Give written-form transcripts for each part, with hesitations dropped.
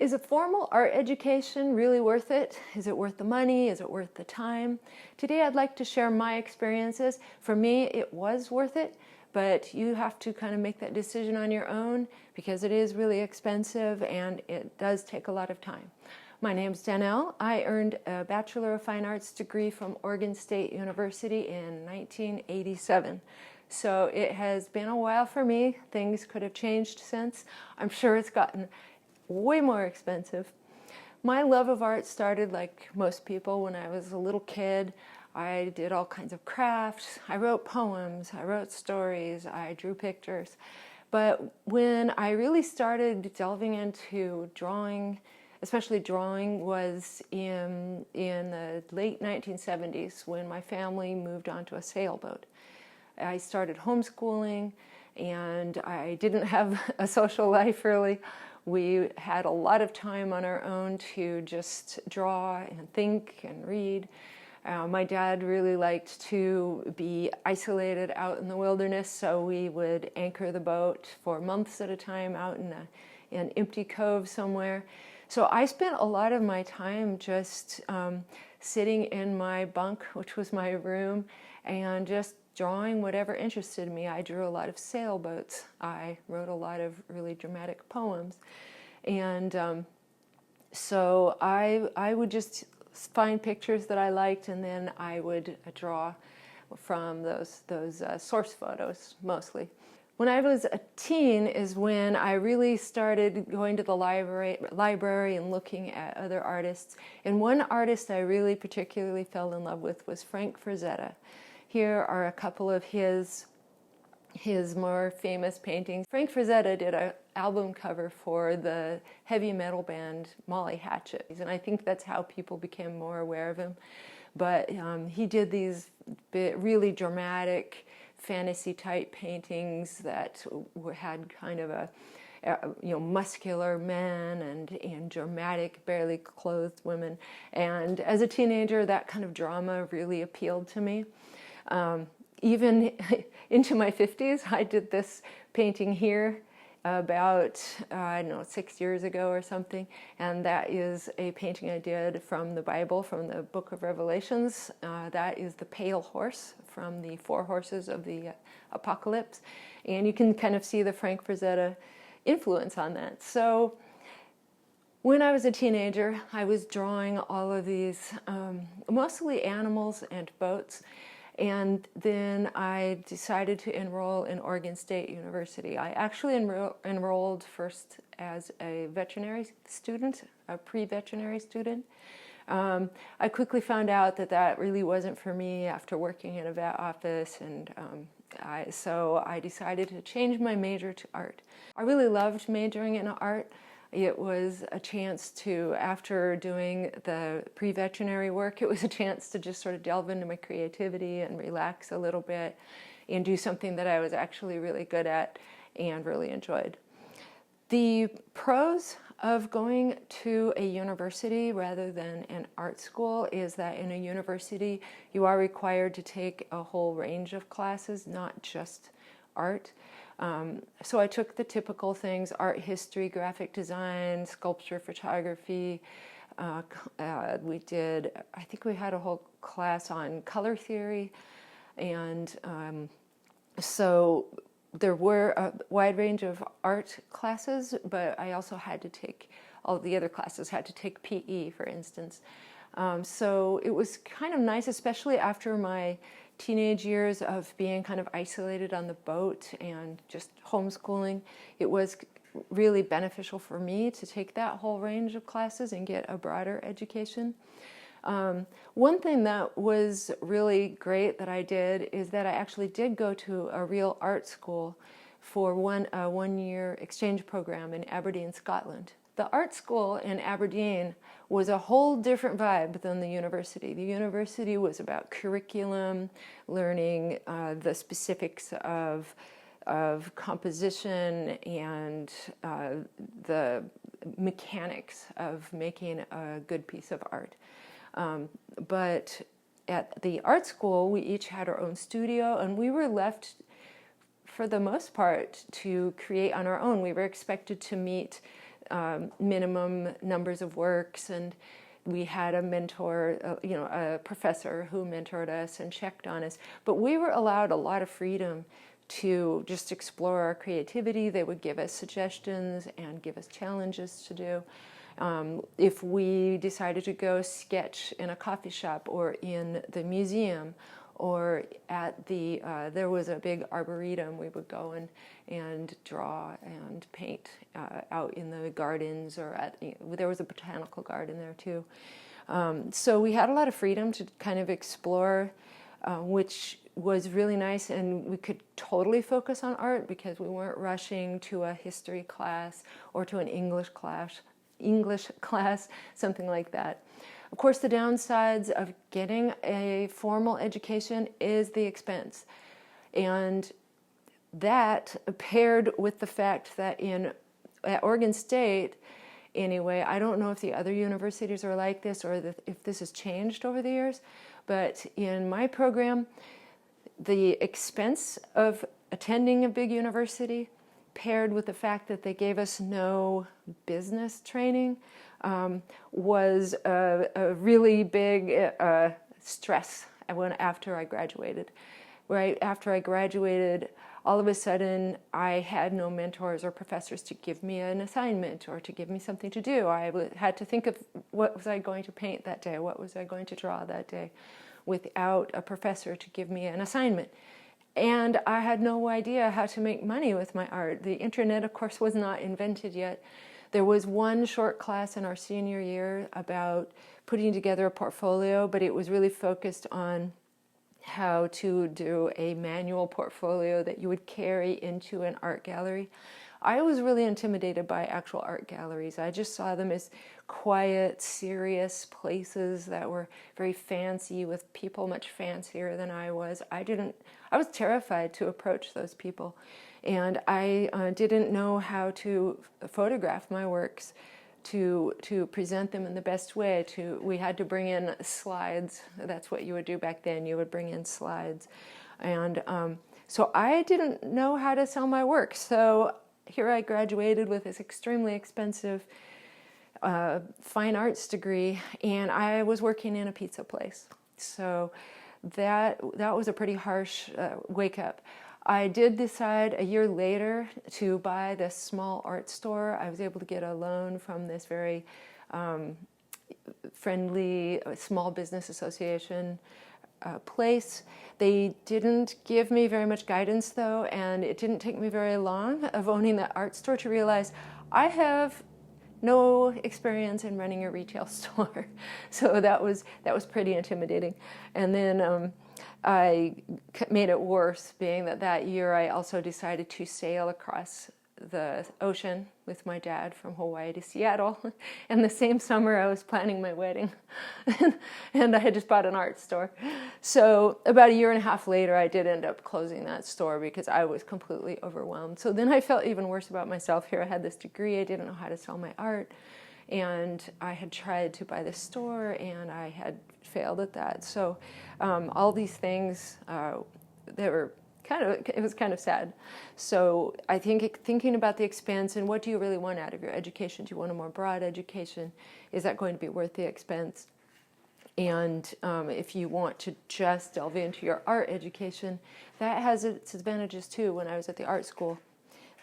Is a formal art education really worth it? Is it worth the money? Is it worth the time? Today I'd like to share my experiences. For me, it was worth it, but you have to kind of make that decision on your own because it is really expensive and it does take a lot of time. My name's Danelle. I earned a Bachelor of Fine Arts degree from Oregon State University in 1987. So it has been a while for me. Things could have changed since. I'm sure it's gotten way more expensive. My love of art started, like most people, when I was a little kid. I did all kinds of crafts. I wrote poems, I wrote stories, I drew pictures. But when I really started delving into drawing, especially drawing, was in the late 1970s when my family moved onto a sailboat. I started homeschooling and I didn't have a social life really. We had a lot of time on our own to just draw and think and read. My dad really liked to be isolated out in the wilderness, so we would anchor the boat for months at a time out in an empty cove somewhere. So I spent a lot of my time just sitting in my bunk, which was my room, and just drawing whatever interested me. I drew a lot of sailboats. I wrote a lot of really dramatic poems. And so I would just find pictures that I liked, and then I would draw from those source photos mostly. When I was a teen is when I really started going to the library and looking at other artists. And one artist I really particularly fell in love with was Frank Frazetta. Here are a couple of his more famous paintings. Frank Frazetta did an album cover for the heavy metal band Molly Hatchet, and I think that's how people became more aware of him. But he did these really dramatic fantasy-type paintings that had kind of a muscular men and dramatic, barely clothed women. And as a teenager, that kind of drama really appealed to me. Even into my 50s, I did this painting here about, I don't know, 6 years ago or something. And that is a painting I did from the Bible, from the book of Revelations. That is the pale horse from the four horses of the apocalypse. And you can kind of see the Frank Frazetta influence on that. So when I was a teenager, I was drawing all of these, mostly animals and boats. And then I decided to enroll in Oregon State University. I actually enrolled first as a veterinary student, a pre-veterinary student. I quickly found out that that really wasn't for me after working in a vet office, and so I decided to change my major to art. I really loved majoring in art. It was a chance to, after doing the pre-veterinary work, it was a chance to just sort of delve into my creativity and relax a little bit and do something that I was actually really good at and really enjoyed. The pros of going to a university rather than an art school is that in a university you are required to take a whole range of classes, not just art. So I took the typical things: art history, graphic design, sculpture, photography. We did, I think we had a whole class on color theory. And so there were a wide range of art classes, but I also had to take, all the other classes had to take PE, for instance. So it was kind of nice, especially after my teenage years of being kind of isolated on the boat and just homeschooling. It was really beneficial for me to take that whole range of classes and get a broader education. One thing that was really great that I did is that I actually did go to a real art school for a one-year exchange program in Aberdeen, Scotland. The art school in Aberdeen was a whole different vibe than the university. The university was about curriculum, learning the specifics of composition and the mechanics of making a good piece of art. But at the art school, we each had our own studio, and we were left, for the most part, to create on our own. We were expected to meet minimum numbers of works, and we had a mentor, a professor who mentored us and checked on us. But we were allowed a lot of freedom to just explore our creativity. They would give us suggestions and give us challenges to do. If we decided to go sketch in a coffee shop or in the museum or at there was a big arboretum, we would go and draw and paint out in the gardens, or there was a botanical garden there too. So we had a lot of freedom to kind of explore, which was really nice, and we could totally focus on art because we weren't rushing to a history class or to an English class, something like that. Of course, the downsides of getting a formal education is the expense. And that, paired with the fact that at Oregon State, anyway, I don't know if the other universities are like this or if this has changed over the years, but in my program, the expense of attending a big university, paired with the fact that they gave us no business training, was a really big stress after I graduated. Right after I graduated, all of a sudden I had no mentors or professors to give me an assignment or to give me something to do. I had to think of what was I going to paint that day, what was I going to draw that day, without a professor to give me an assignment. And I had no idea how to make money with my art. The internet, of course, was not invented yet. There was one short class in our senior year about putting together a portfolio, but it was really focused on how to do a manual portfolio that you would carry into an art gallery. I was really intimidated by actual art galleries. I just saw them as quiet, serious places that were very fancy, with people much fancier than I was. I was terrified to approach those people. And I didn't know how to photograph my works, to present them in the best way. We had to bring in slides. That's what you would do back then. You would bring in slides. And so I didn't know how to sell my work. So here I graduated with this extremely expensive fine arts degree, and I was working in a pizza place. So that was a pretty harsh wake up. I did decide a year later to buy this small art store. I was able to get a loan from this very friendly small business association place. They didn't give me very much guidance though, and it didn't take me very long of owning that art store to realize I have no experience in running a retail store. So that was pretty intimidating. And then I made it worse, being that year I also decided to sail across the ocean with my dad from Hawaii to Seattle. And the same summer I was planning my wedding. And I had just bought an art store. So about a year and a half later, I did end up closing that store because I was completely overwhelmed. So then I felt even worse about myself. Here I had this degree, I didn't know how to sell my art. And I had tried to buy this store and I had failed at that. So all these things, it was kind of sad. So I think thinking about the expense and what do you really want out of your education? Do you want a more broad education? Is that going to be worth the expense? And if you want to just delve into your art education, that has its advantages too. When I was at the art school,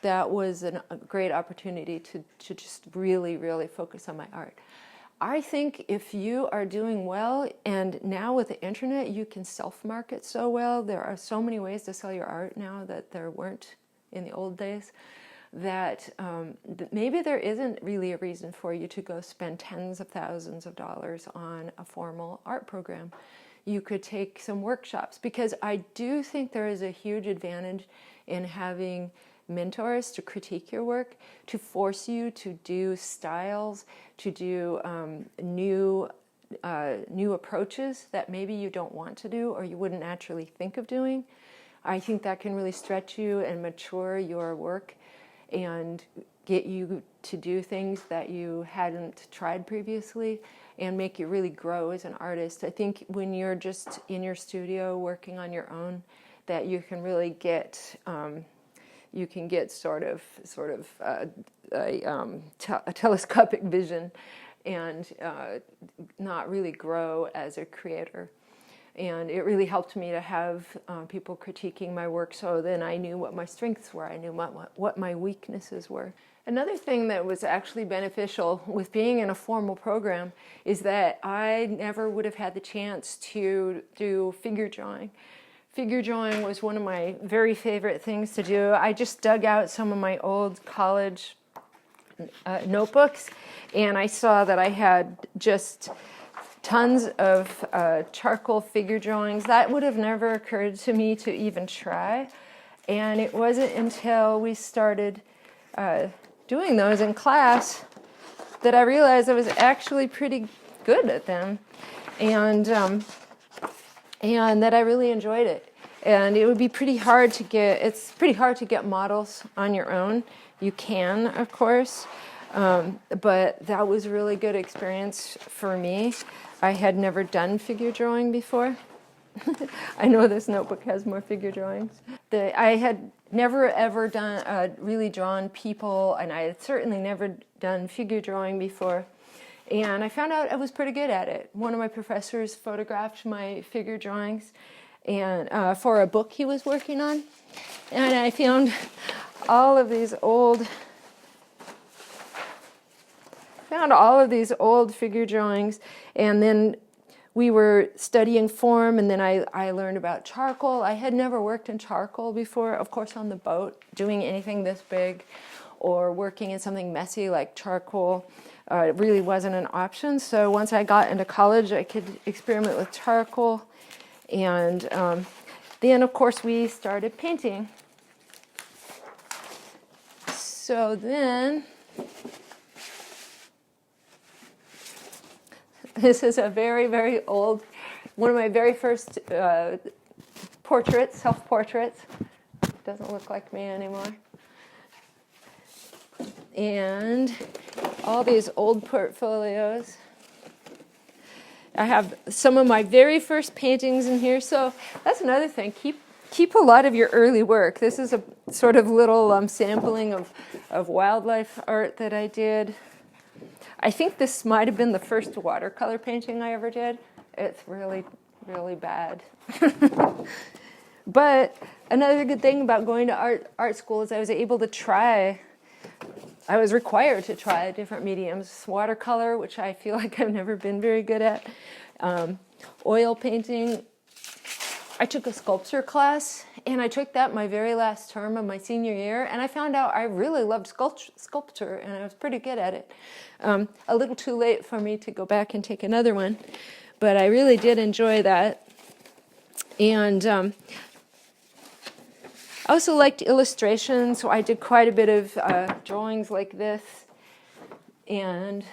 that was a great opportunity to just really, really focus on my art. I think if you are doing well, and now with the internet, you can self-market so well. There are so many ways to sell your art now that there weren't in the old days, that maybe there isn't really a reason for you to go spend tens of thousands of dollars on a formal art program. You could take some workshops, because I do think there is a huge advantage in having mentors to critique your work, to force you to do styles, to do new approaches that maybe you don't want to do or you wouldn't naturally think of doing. I think that can really stretch you and mature your work and get you to do things that you hadn't tried previously and make you really grow as an artist. I think when you're just in your studio working on your own, that you can really get you can get sort of a telescopic vision and not really grow as a creator. And it really helped me to have people critiquing my work, so then I knew what my strengths were, I knew what my weaknesses were. Another thing that was actually beneficial with being in a formal program is that I never would have had the chance to do figure drawing. Figure drawing was one of my very favorite things to do. I just dug out some of my old college notebooks, and I saw that I had just tons of charcoal figure drawings. That would have never occurred to me to even try, and it wasn't until we started doing those in class that I realized I was actually pretty good at them, and that I really enjoyed it. And it would be pretty hard to get, it's pretty hard to get models on your own. You can, of course, but that was a really good experience for me. I had never done figure drawing before. I know this notebook has more figure drawings. I had never ever done really drawn people, and I had certainly never done figure drawing before. And I found out I was pretty good at it. One of my professors photographed my figure drawings and for a book he was working on, and I found all of these old figure drawings, and then we were studying form, and then I learned about charcoal. I had never worked in charcoal before, of course, on the boat, doing anything this big or working in something messy like charcoal. It really wasn't an option. So once I got into college, I could experiment with charcoal. And then, of course, we started painting. So then, this is a very, very old, one of my very first portraits, self-portraits. Doesn't look like me anymore. And all these old portfolios. I have some of my very first paintings in here. So that's another thing. Keep a lot of your early work. This is a sort of little sampling of wildlife art that I did. I think this might have been the first watercolor painting I ever did. It's really, really bad. But another good thing about going to art school is I was able to try. I was required to try different mediums. Watercolor, which I feel like I've never been very good at. Oil painting. I took a sculpture class, and I took that my very last term of my senior year, and I found out I really loved sculpture, and I was pretty good at it. A little too late for me to go back and take another one, but I really did enjoy that. And I also liked illustration, so I did quite a bit of drawings like this. And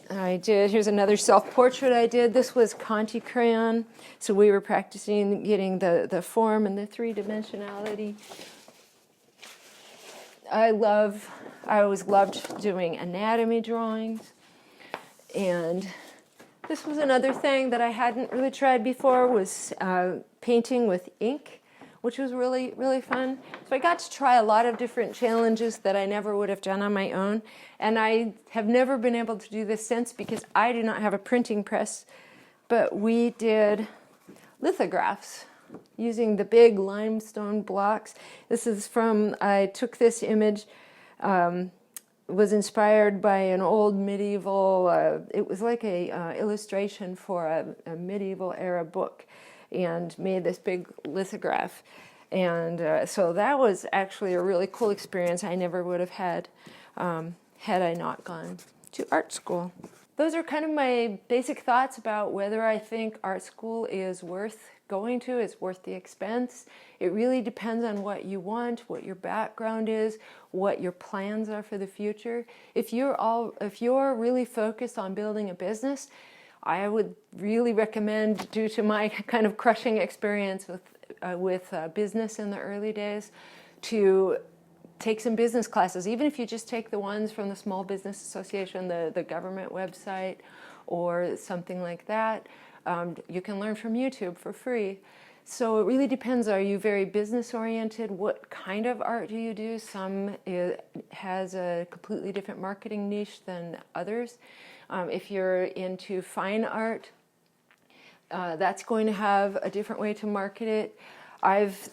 here's another self-portrait I did. This was Conti crayon, so we were practicing getting the form and the three-dimensionality. I always loved doing anatomy drawings. And this was another thing that I hadn't really tried before, was painting with ink, which was really, really fun. So I got to try a lot of different challenges that I never would have done on my own. And I have never been able to do this since because I do not have a printing press. But we did lithographs using the big limestone blocks. This is I took this image, was inspired by an old medieval, it was like a illustration for a medieval era book, and made this big lithograph. And so that was actually a really cool experience I never would have had had I not gone to art school. Those are kind of my basic thoughts about whether I think art school is worth going to, is worth the expense. It really depends on what you want, what your background is, what your plans are for the future. If you're really focused on building a business, I would really recommend, due to my kind of crushing experience with business in the early days, to take some business classes, even if you just take the ones from the Small Business Association, the government website, or something like that. You can learn from YouTube for free. So it really depends. Are you very business oriented? What kind of art do you do? Some has a completely different marketing niche than others. If you're into fine art, that's going to have a different way to market it. I've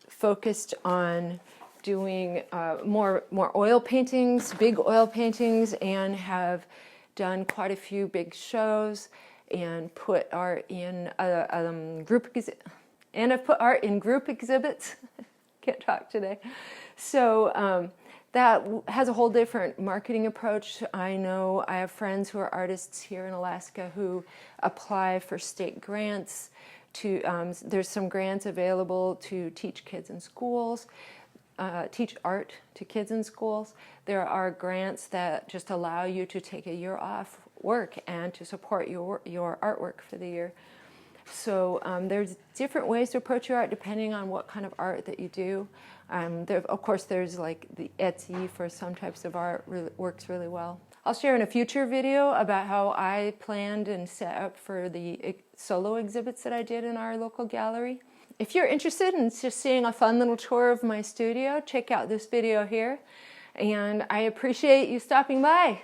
focused on doing more oil paintings, big oil paintings, and have done quite a few big shows and put art in I've put art in group exhibits. Can't talk today. So that has a whole different marketing approach. I know I have friends who are artists here in Alaska who apply for state grants. There's some grants available to teach kids in schools, teach art to kids in schools. There are grants that just allow you to take a year off work and to support your artwork for the year. So there's different ways to approach your art depending on what kind of art that you do. Of course, there's like the Etsy for some types of art works really well. I'll share in a future video about how I planned and set up for the solo exhibits that I did in our local gallery. If you're interested in just seeing a fun little tour of my studio, check out this video here. And I appreciate you stopping by.